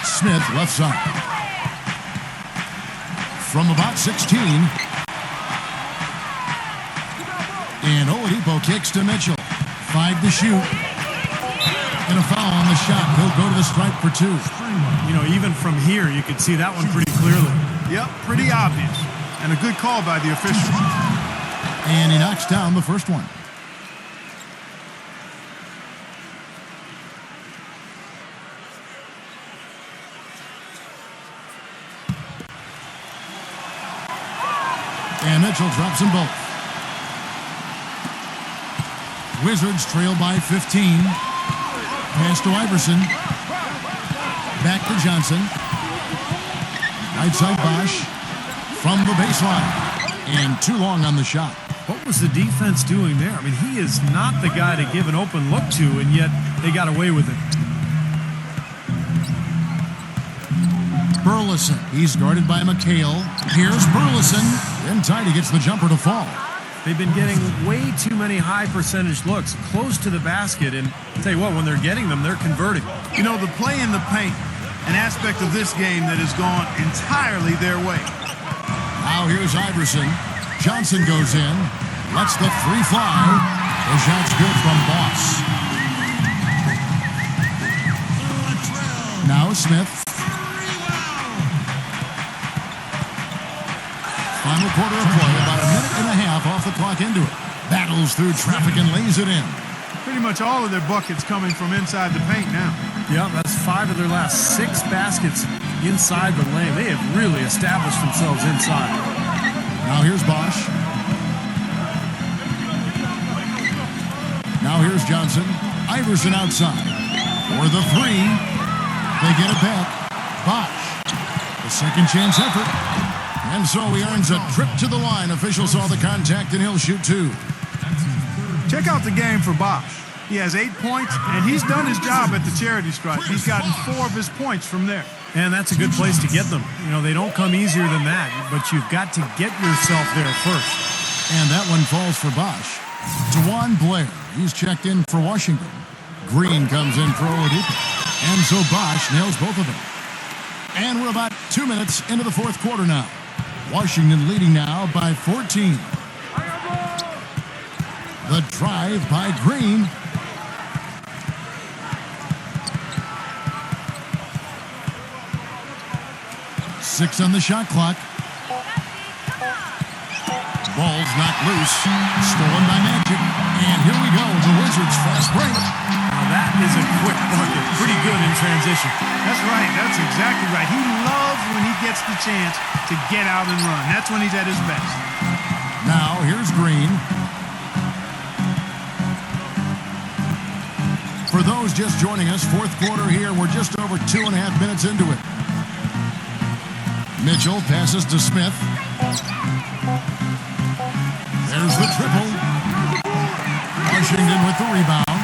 Smith left side. From about 16. And Oladipo kicks to Mitchell. 5 to shoot. And a foul on the shot. He'll go to the stripe for 2. You know, even from here, you could see that one pretty clearly. Yep, pretty obvious. And a good call by the officials. And he knocks down the first one. And Mitchell drops them both. Wizards trail by 15. Pass to Iverson. Back to Johnson. Right side Bosch. From the baseline. And too long on the shot. What was the defense doing there? I mean, he is not the guy to give an open look to, and yet they got away with it. Burleson. He's guarded by McHale. Here's Burleson. In tight, he gets the jumper to fall. They've been getting way too many high percentage looks close to the basket, and I'll tell you what, when they're getting them, they're converting. You know, the play in the paint, an aspect of this game that has gone entirely their way. Now here's Iverson. Johnson goes in. Lets the three fly. The shot's good from Boss. Now Smith. Final quarter of play, about a minute and a half off the clock into it. Battles through traffic and lays it in. Pretty much all of their buckets coming from inside the paint now. Yeah, that's 5 of their last 6 baskets inside the lane. They have really established themselves inside. Now here's Bosch. Now here's Johnson. Iverson outside. For the 3. They get it back. Bosch. The second chance effort. And so he earns a trip to the line. Official saw the contact, and he'll shoot 2. Check out the game for Bosch. He has 8 points, and he's done his job at the charity stripe. He's gotten 4 of his points from there. And that's a good place to get them. You know, they don't come easier than that, but you've got to get yourself there first. And that one falls for Bosch. DeJuan Blair, he's checked in for Washington. Green comes in for Oladipo. And so Bosch nails both of them. And we're about 2 minutes into the fourth quarter now. Washington leading now by 14. The drive by Green. Six on the shot clock. Ball's knocked loose. Stolen by Magic. And here we go. The Wizards fast break. Now that is a quick bucket. Pretty good in transition. That's right. That's exactly right. He loves when he gets the chance to get out and run. That's when he's at his best. Now, here's Green. For those just joining us, fourth quarter here. We're just over 2.5 minutes into it. Mitchell passes to Smith. There's the triple. Washington with the rebound.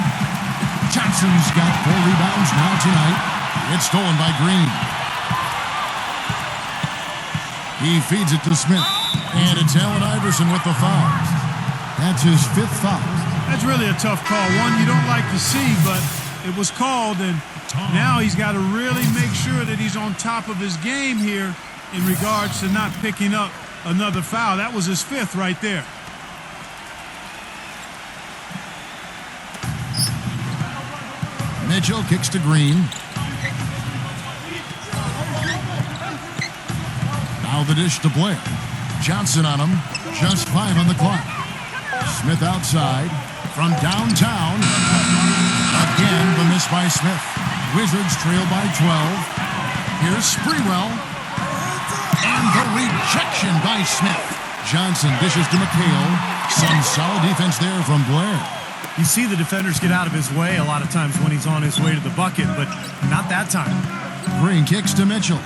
Johnson's got 4 rebounds now tonight. It's stolen by Green. He feeds it to Smith. And it's Allen Iverson with the foul. That's his 5th foul. That's really a tough call. One you don't like to see, but it was called, and now he's got to really make sure that he's on top of his game here in regards to not picking up another foul. That was his 5th right there. Mitchell kicks to Green. Now the dish to Blair. Johnson on him. Just 5 on the clock. Smith outside. From downtown. Again, the miss by Smith. Wizards trail by 12. Here's Sprewell. And the rejection by Smith. Johnson dishes to McHale. Some solid defense there from Blair. You see the defenders get out of his way a lot of times when he's on his way to the bucket, but not that time. Green kicks to Mitchell.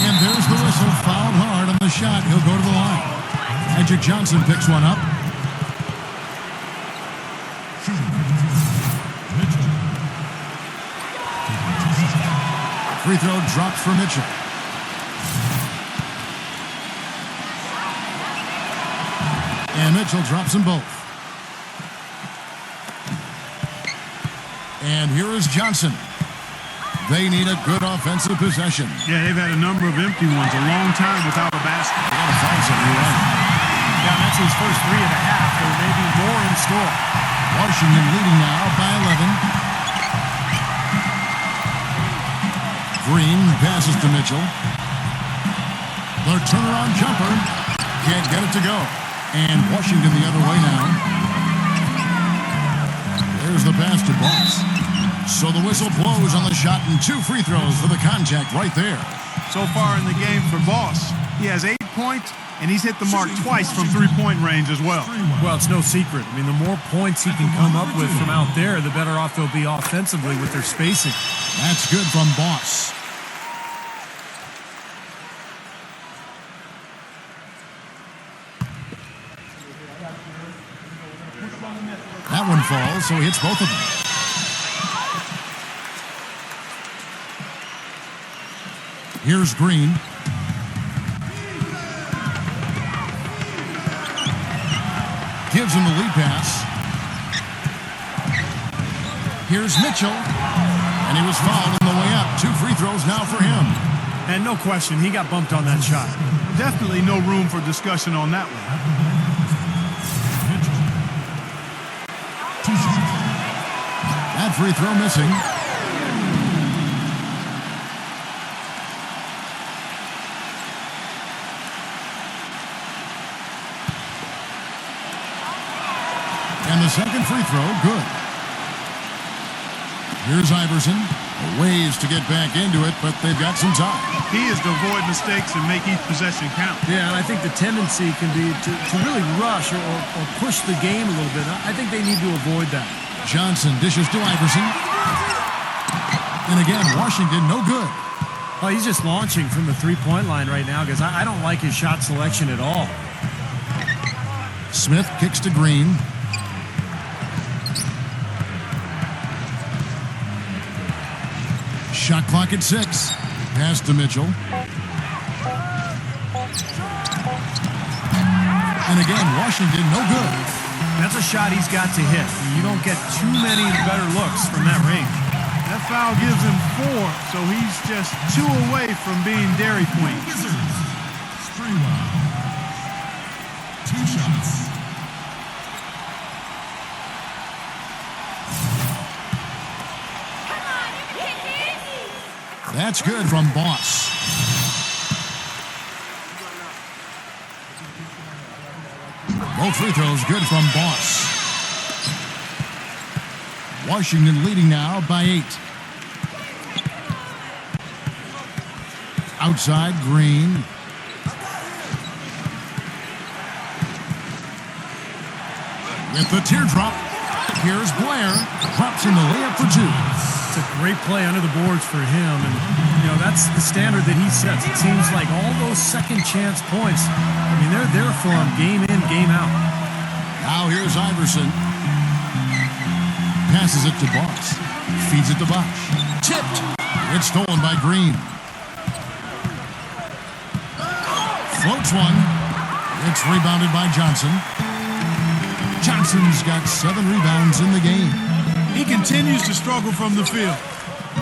And there's the whistle. Fouled hard on the shot. He'll go to the line. Magic Johnson picks one up. Free throw drops for Mitchell. And Mitchell drops them both. And here is Johnson. They need a good offensive possession. Yeah, they've had a number of empty ones, a long time without a basket. They got to find something right. Yeah, that's his first 3.5. There may be more in store. Washington leading now by 11. Green passes to Mitchell. The turnaround jumper. Can't get it to go. And Washington the other way now. There's the pass to Boss. So the whistle blows on the shot and 2 free throws for the contact right there. So far in the game for Boss, he has 8 points, and he's hit the mark twice from 3-point range as well. Well, it's no secret. I mean, the more points he can come up with from out there, the better off they'll be offensively with their spacing. That's good from Boss. That one falls, so he hits both of them. Here's Green. Gives him the lead pass. Here's Mitchell. And he was fouled on the way up. 2 free throws now for him. And no question, he got bumped on that shot. Definitely no room for discussion on that one. That free throw missing. And the second free throw, good. Here's Iverson. Ways to get back into it, but they've got some time. He is to avoid mistakes and make each possession count. Yeah, and I think the tendency can be to really rush or push the game a little bit. I think they need to avoid that. Johnson dishes to Iverson. And again, Washington, no good. Oh, he's just launching from the 3-point line right now because I don't like his shot selection at all. Smith kicks to Green. Shot clock at 6. Pass to Mitchell. And again, Washington, no good. That's a shot he's got to hit. You don't get too many better looks from that range. That foul gives him 4, so he's just 2 away from being Dairy Queen. Wizards. Sprewell. 2 shots. That's good from Boss. Both free throws good from Boss. Washington leading now by 8. Outside, Green. With the teardrop, here's Blair. Drops in the layup for 2. It's a great play under the boards for him, and that's the standard that he sets. It seems like all those second chance points, they're there for him game in, game out. Now here's Iverson. Passes it to Boss. Feeds it to Bosch. Tipped. It's stolen by Green. Floats one. It's rebounded by Johnson. Johnson's got 7 rebounds in the game. He continues to struggle from the field.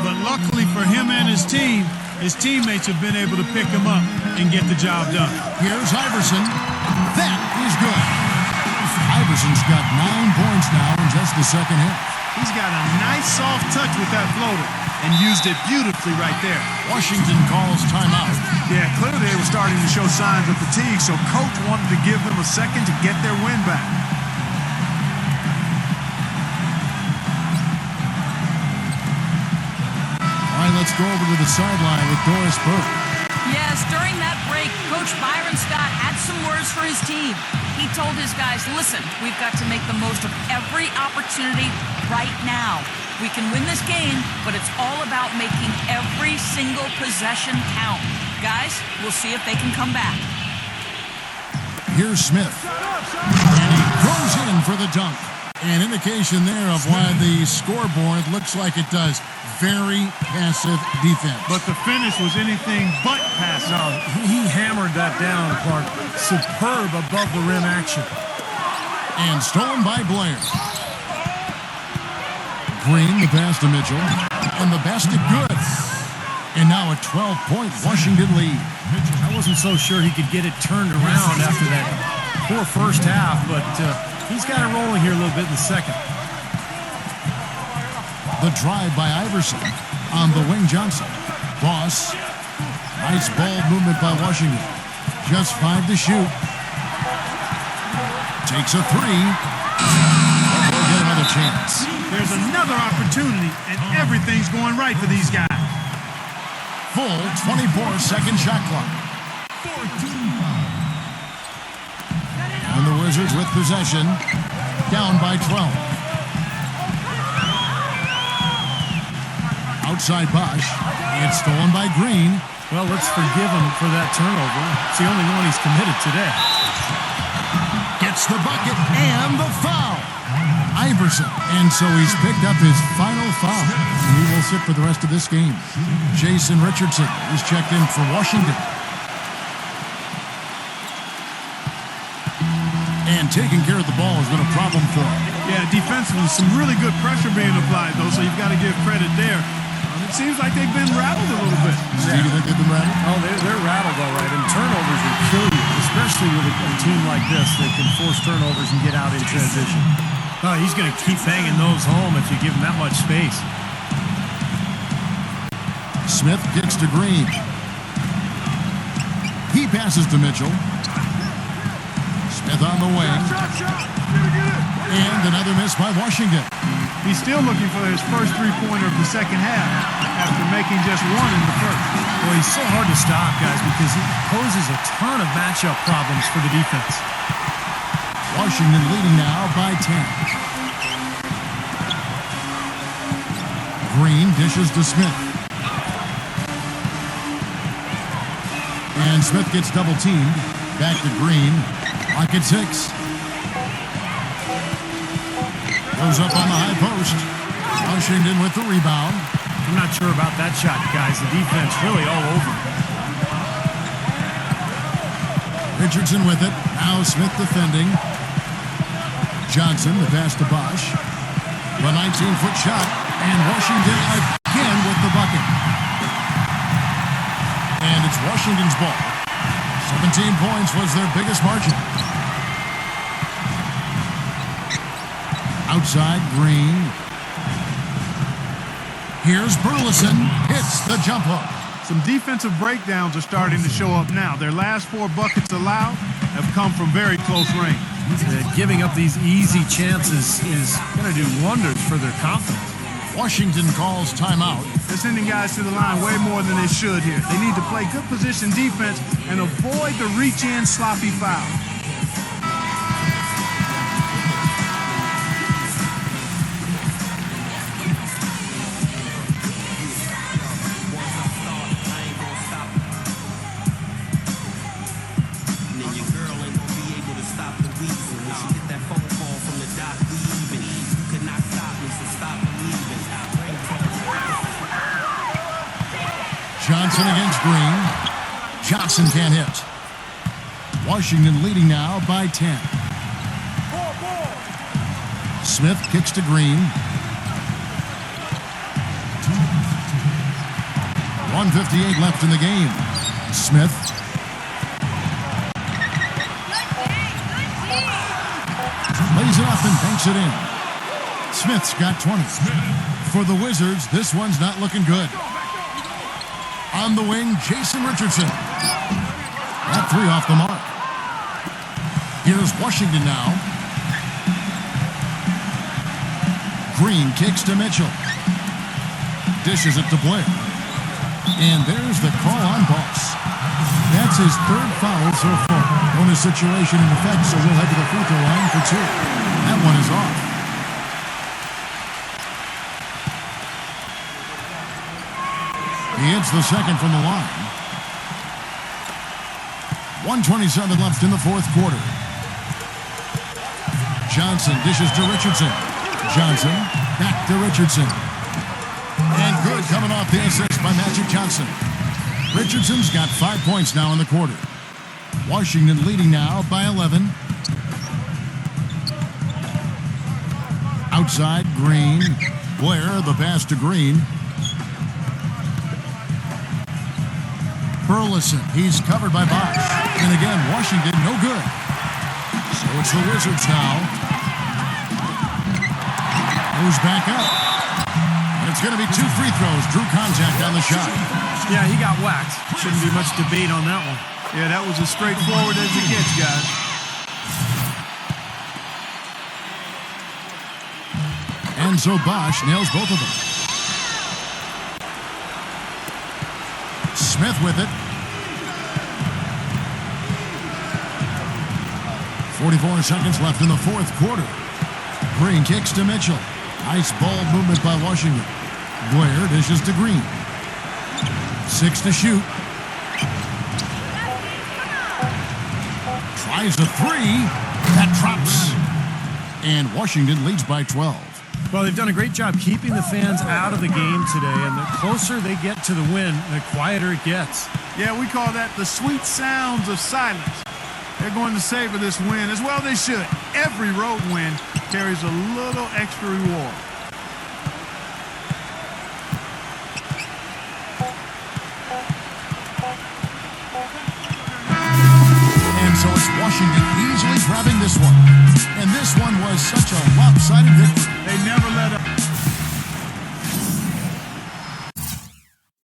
But luckily for him and his team, his teammates have been able to pick him up and get the job done. Here's Iverson. That is good. Iverson's got 9 points now in just the second half. He's got a nice soft touch with that floater and used it beautifully right there. Washington calls timeout. Yeah, clearly they were starting to show signs of fatigue, so coach wanted to give them a second to get their win back. All right, let's go over to the sideline with Doris Burke. Yes, during that break, Coach Byron Scott had some words for his team. He told his guys, listen, we've got to make the most of every opportunity right now. We can win this game, but it's all about making every single possession count. Guys, we'll see if they can come back. Here's Smith. And he goes in for the dunk. An indication there of why the scoreboard looks like it does. Very passive defense. But the finish was anything but passive. No, he hammered that down, Clark. Superb above the rim action. And stolen by Blair. Green, the pass to Mitchell. And the basket good. And now a 12-point Washington lead. I wasn't so sure he could get it turned around after that poor first half, but he's got it rolling here a little bit in the second. The drive by Iverson on the wing. Johnson. Boss. Nice ball movement by Washington. Just 5 to shoot. Takes a 3. But we'll get another chance. There's another opportunity, and everything's going right for these guys. Full 24-second shot clock. And the Wizards with possession. Down by 12. Outside Bosch. It's stolen by Green. Well, let's forgive him for that turnover. It's the only one he's committed today. Gets the bucket and the foul. Iverson. And so he's picked up his final foul. And he will sit for the rest of this game. Jason Richardson is checked in for Washington. And taking care of the ball has been a problem for him. Yeah, defensively, some really good pressure being applied, though, so you've got to give credit there. It seems like they've been rattled a little bit. Steve, you think they've been rattled? Oh, they're rattled all right, and turnovers will kill you, especially with a team like this that can force turnovers and get out in transition. Oh, he's going to keep banging those home if you give him that much space. Smith kicks to Green. He passes to Mitchell. Smith on the wing. And another miss by Washington. He's still looking for his first three-pointer of the second half after making just one in the first. Well, he's so hard to stop, guys, because he poses a ton of matchup problems for the defense. Washington leading now by 10. Green dishes to Smith. And Smith gets double-teamed. Back to Green. Clock at 6. Goes up on the high post. Washington with the rebound. I'm not sure about that shot, guys. The defense really all over. Richardson with it. Now Smith defending. Johnson, the pass to Bosch. The 19-foot shot. And Washington again with the bucket. And it's Washington's ball. 17 points was their biggest margin. Outside, Green. Here's Burleson. Hits the jump hook. Some defensive breakdowns are starting to show up now. Their last 4 buckets allowed have come from very close range. Giving up these easy chances is going to do wonders for their confidence. Washington calls timeout. They're sending guys to the line way more than they should here. They need to play good position defense and avoid the reach-in sloppy foul. Johnson against Green. Johnson can't hit. Washington leading now by 10. Smith kicks to Green. 1:58 left in the game. Smith. Lays it up and banks it in. Smith's got 20. For the Wizards, this one's not looking good. On the wing, Jason Richardson. That three off the mark. Here's Washington now. Green kicks to Mitchell. Dishes it to Blair. And there's the call on Boss. That's his third foul so far. Bonus situation in effect, so we'll head to the free throw line for two. That one is off. He hits the second from the line. 1:27 left in the fourth quarter. Johnson dishes to Richardson. Johnson back to Richardson. And good coming off the assist by Magic Johnson. Richardson's got 5 points now in the quarter. Washington leading now by 11. Outside, Green. Blair, the pass to Green. Burleson, he's covered by Bosch. And again, Washington, no good. So it's the Wizards now. Moves back up. And it's going to be two free throws. Drew contact on the shot. Yeah, he got whacked. Shouldn't be much debate on that one. Yeah, that was as straightforward as it gets, guys. And so Bosch nails both of them. Smith with it. 44 seconds left in the fourth quarter. Green kicks to Mitchell. Nice ball movement by Washington. Blair dishes to Green. 6 to shoot. Tries a three. That drops. And Washington leads by 12. Well, they've done a great job keeping the fans out of the game today, and the closer they get to the win, the quieter it gets. Yeah, we call that the sweet sounds of silence. They're going to savor this win, as well they should. Every road win carries a little extra reward. And so it's Washington easily grabbing this one. And this one was such a lopsided victory. They never let up.